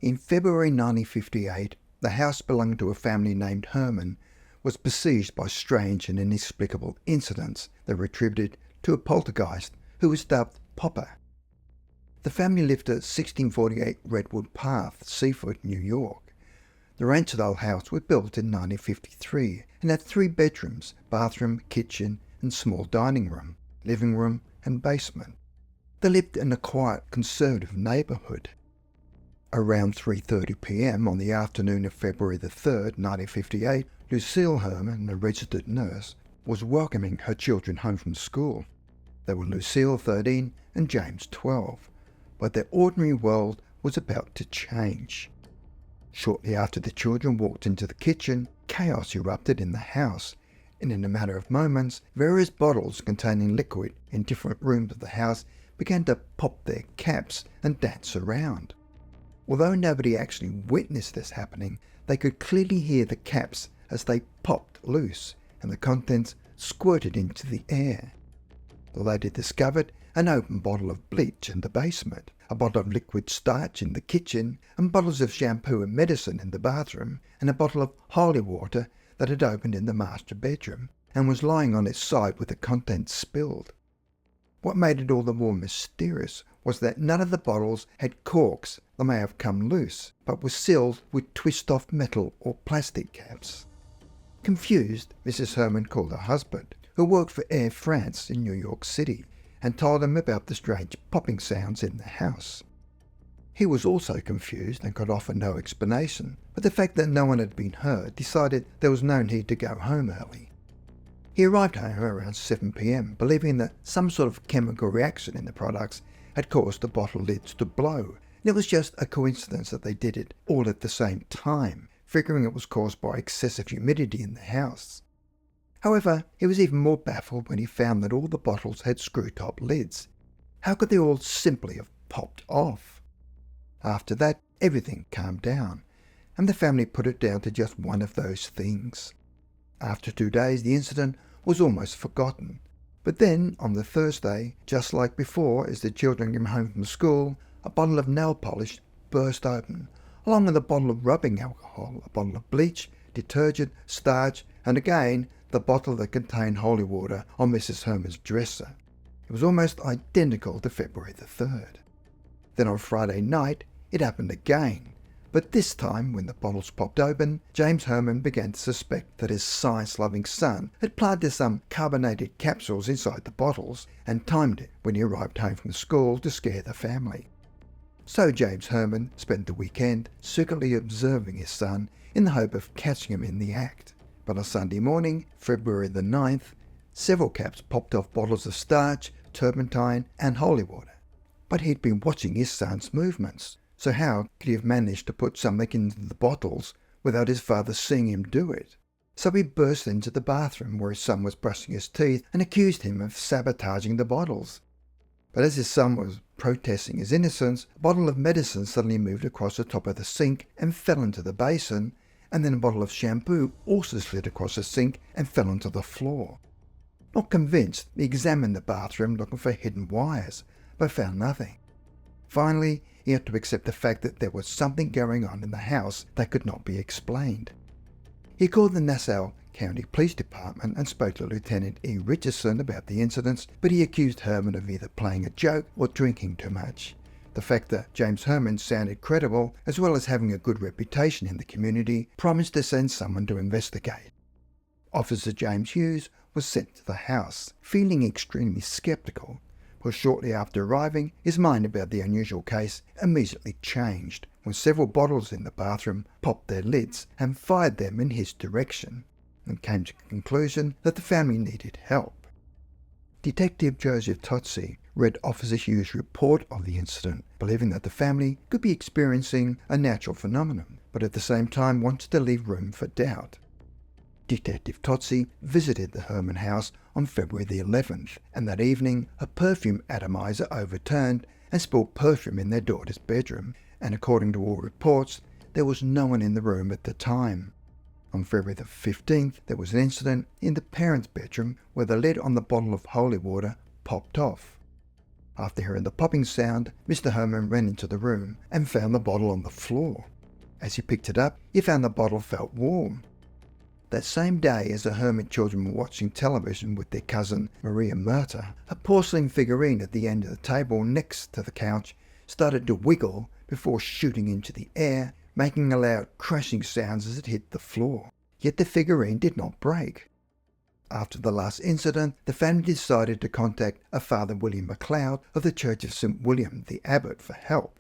In February 1958, the house belonging to a family named Herrmann was besieged by strange and inexplicable incidents that were attributed to a poltergeist who was dubbed Popper. The family lived at 1648 Redwood Path, Seaford, New York. The ranch old house was built in 1953 and had 3 bedrooms, bathroom, kitchen and small dining room, living room and basement. They lived in a quiet, conservative neighbourhood. Around 3:30 p.m. on the afternoon of February the 3rd, 1958, Lucille Herrmann, a registered nurse, was welcoming her children home from school. They were Lucille, 13, and James, 12. But their ordinary world was about to change. Shortly after the children walked into the kitchen, chaos erupted in the house, and in a matter of moments, various bottles containing liquid in different rooms of the house began to pop their caps and dance around. Although nobody actually witnessed this happening, they could clearly hear the caps as they popped loose and the contents squirted into the air. The lady discovered an open bottle of bleach in the basement, a bottle of liquid starch in the kitchen, and bottles of shampoo and medicine in the bathroom, and a bottle of holy water that had opened in the master bedroom and was lying on its side with the contents spilled. What made it all the more mysterious was that none of the bottles had corks that may have come loose, but were sealed with twist-off metal or plastic caps. Confused, Mrs. Herrmann called her husband, who worked for Air France in New York City, and told him about the strange popping sounds in the house. He was also confused and could offer no explanation, but the fact that no one had been hurt decided there was no need to go home early. He arrived home around 7 p.m, believing that some sort of chemical reaction in the products had caused the bottle lids to blow, and it was just a coincidence that they did it all at the same time, figuring it was caused by excessive humidity in the house. However, he was even more baffled when he found that all the bottles had screw-top lids. How could they all simply have popped off? After that, everything calmed down, and the family put it down to just one of those things. After 2 days, the incident was almost forgotten. But then, on the Thursday, just like before, as the children came home from school, a bottle of nail polish burst open, along with a bottle of rubbing alcohol, a bottle of bleach, detergent, starch, and again, the bottle that contained holy water on Mrs. Herrmann's dresser. It was almost identical to February the 3rd. Then on Friday night, it happened again. But this time, when the bottles popped open, James Herrmann began to suspect that his science-loving son had planted some carbonated capsules inside the bottles and timed it when he arrived home from school to scare the family. So James Herrmann spent the weekend secretly observing his son in the hope of catching him in the act. But on Sunday morning, February the 9th, several caps popped off bottles of starch, turpentine and holy water. But he'd been watching his son's movements, so how could he have managed to put something into the bottles without his father seeing him do it? So he burst into the bathroom where his son was brushing his teeth and accused him of sabotaging the bottles. But as his son was protesting his innocence, a bottle of medicine suddenly moved across the top of the sink and fell into the basin, and then a bottle of shampoo also slid across the sink and fell onto the floor. Not convinced, he examined the bathroom looking for hidden wires, but found nothing. Finally, he had to accept the fact that there was something going on in the house that could not be explained. He called the Nassau County Police Department and spoke to Lieutenant E. Richardson about the incidents, but he accused Herrmann of either playing a joke or drinking too much. The fact that James Herrmann sounded credible, as well as having a good reputation in the community, promised to send someone to investigate. Officer James Hughes was sent to the house, feeling extremely skeptical, but shortly after arriving, his mind about the unusual case immediately changed when several bottles in the bathroom popped their lids and fired them in his direction, and came to the conclusion that the family needed help. Detective Joseph Totsi read Officer Hughes' report of the incident, believing that the family could be experiencing a natural phenomenon, but at the same time wanted to leave room for doubt. Detective Totsi visited the Herrmann house on February the 11th, and that evening a perfume atomizer overturned and spilled perfume in their daughter's bedroom, and according to all reports, there was no one in the room at the time. On February the 15th, there was an incident in the parents' bedroom where the lid on the bottle of holy water popped off. After hearing the popping sound, Mr. Herrmann ran into the room and found the bottle on the floor. As he picked it up, he found the bottle felt warm. That same day, as the Herrmann children were watching television with their cousin Maria Murta, a porcelain figurine at the end of the table next to the couch started to wiggle before shooting into the air, making a loud crashing sounds as it hit the floor. Yet the figurine did not break. After the last incident, the family decided to contact a Father William MacLeod of the Church of St. William the Abbot for help.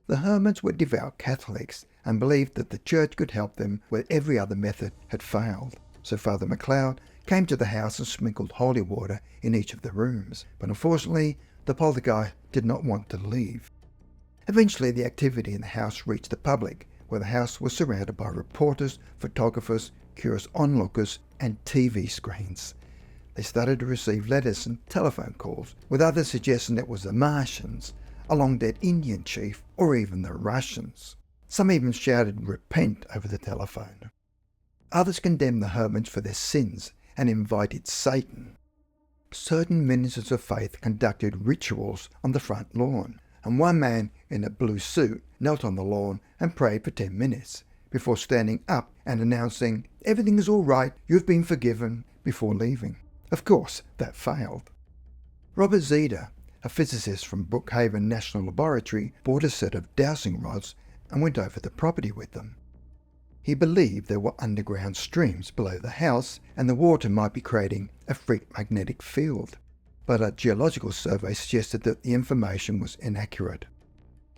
The Herrmanns were devout Catholics and believed that the church could help them where every other method had failed. So Father MacLeod came to the house and sprinkled holy water in each of the rooms, but unfortunately the poltergeist did not want to leave. Eventually the activity in the house reached the public, where the house was surrounded by reporters, photographers, curious onlookers and TV screens. They started to receive letters and telephone calls, with others suggesting it was the Martians, a long-dead Indian chief, or even the Russians. Some even shouted "repent" over the telephone. Others condemned the Herrmanns for their sins and invited Satan. Certain ministers of faith conducted rituals on the front lawn, and one man in a blue suit knelt on the lawn and prayed for 10 minutes before standing up and announcing, "Everything is all right, you've been forgiven," before leaving. Of course, that failed. Robert Zeder, a physicist from Brookhaven National Laboratory, bought a set of dowsing rods and went over the property with them. He believed there were underground streams below the house and the water might be creating a freak magnetic field. But a geological survey suggested that the information was inaccurate.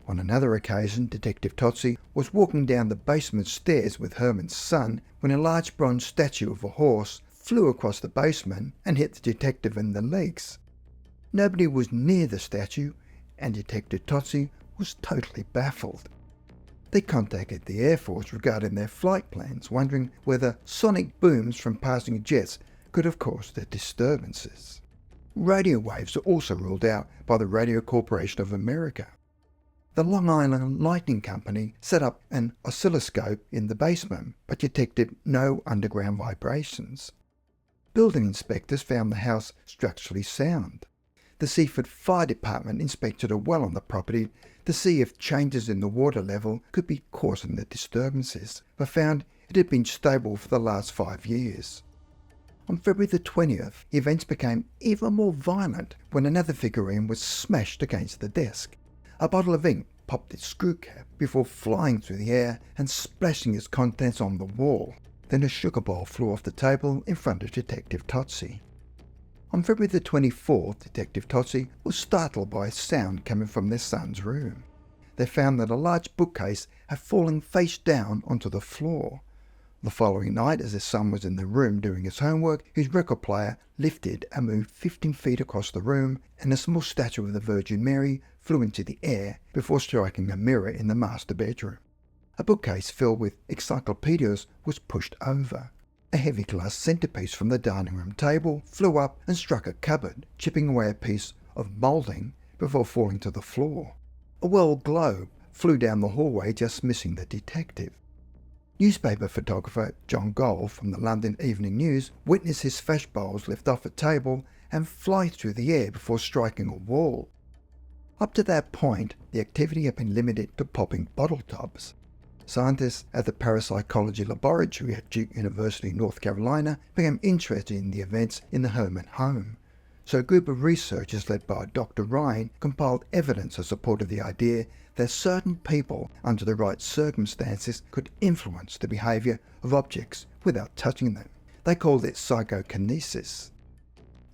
On another occasion, Detective Totsi was walking down the basement stairs with Herrmann's son when a large bronze statue of a horse flew across the basement and hit the detective in the legs. Nobody was near the statue, and Detective Totsi was totally baffled. They contacted the Air Force regarding their flight plans, wondering whether sonic booms from passing jets could have caused the disturbances. Radio waves are also ruled out by the Radio Corporation of America. The Long Island Lighting Company set up an oscilloscope in the basement, but detected no underground vibrations. Building inspectors found the house structurally sound. The Seaford Fire Department inspected a well on the property to see if changes in the water level could be causing the disturbances, but found it had been stable for the last 5 years. On February the 20th, events became even more violent when another figurine was smashed against the desk. A bottle of ink popped its screw cap before flying through the air and splashing its contents on the wall. Then a sugar bowl flew off the table in front of Detective Totsi. On February the 24th, Detective Totsi was startled by a sound coming from their son's room. They found that a large bookcase had fallen face down onto the floor. The following night, as their son was in the room doing his homework, his record player lifted and moved 15 feet across the room, and a small statue of the Virgin Mary flew into the air before striking a mirror in the master bedroom. A bookcase filled with encyclopedias was pushed over. A heavy glass centerpiece from the dining room table flew up and struck a cupboard, chipping away a piece of moulding before falling to the floor. A world globe flew down the hallway, just missing the detective. Newspaper photographer John Gold from the London Evening News witnessed his fish bowls lift off a table and fly through the air before striking a wall. Up to that point, the activity had been limited to popping bottle tops. Scientists at the Parapsychology Laboratory at Duke University, North Carolina, became interested in the events in the Herrmann home. So a group of researchers led by Dr. Ryan compiled evidence in support of the idea that certain people, under the right circumstances, could influence the behavior of objects without touching them. They called it psychokinesis.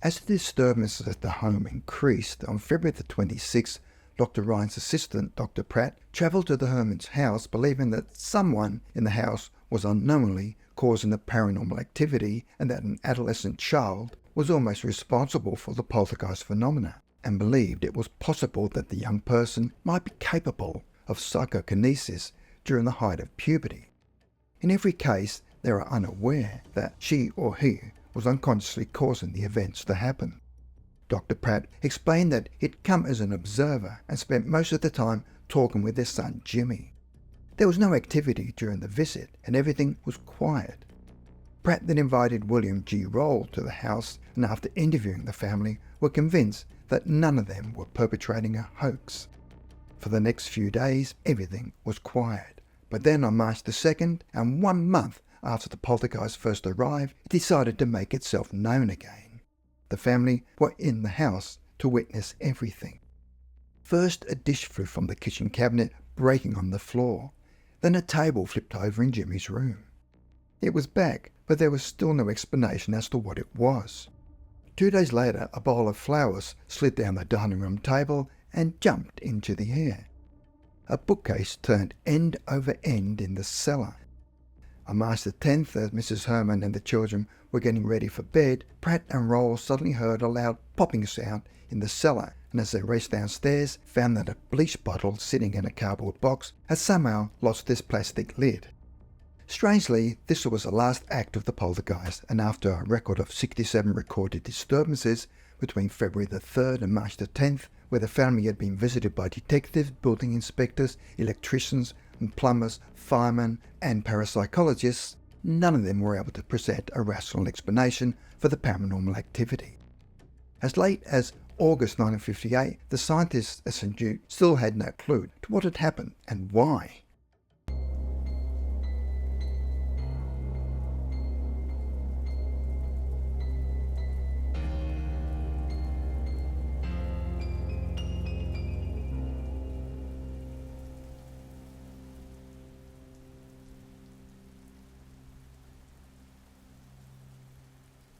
As the disturbances at the home increased, on February the 26th, Dr. Ryan's assistant, Dr. Pratt, travelled to the Herrmann's house believing that someone in the house was unknowingly causing the paranormal activity and that an adolescent child was almost responsible for the poltergeist phenomena, and believed it was possible that the young person might be capable of psychokinesis during the height of puberty. In every case, they are unaware that she or he was unconsciously causing the events to happen. Dr. Pratt explained that he'd come as an observer and spent most of the time talking with their son Jimmy. There was no activity during the visit, and everything was quiet. Pratt then invited William G. Roll to the house, and after interviewing the family, were convinced that none of them were perpetrating a hoax. For the next few days, everything was quiet. But then on March the 2nd, and 1 month after the poltergeist first arrived, it decided to make itself known again. The family were in the house to witness everything. First, a dish flew from the kitchen cabinet, breaking on the floor. Then a table flipped over in Jimmy's room. It was back, but there was still no explanation as to what it was. 2 days later, a bowl of flowers slid down the dining room table and jumped into the air. A bookcase turned end over end in the cellar. On March the 10th, as Mrs. Herrmann and the children were getting ready for bed, Pratt and Roll suddenly heard a loud popping sound in the cellar, and as they raced downstairs, found that a bleach bottle sitting in a cardboard box had somehow lost its plastic lid. Strangely, this was the last act of the poltergeist, and after a record of 67 recorded disturbances between February the 3rd and March the 10th, where the family had been visited by detectives, building inspectors, electricians, and plumbers, firemen, and parapsychologists, none of them were able to present a rational explanation for the paranormal activity. As late as August 1958, the scientists at St. Jude still had no clue to what had happened and why.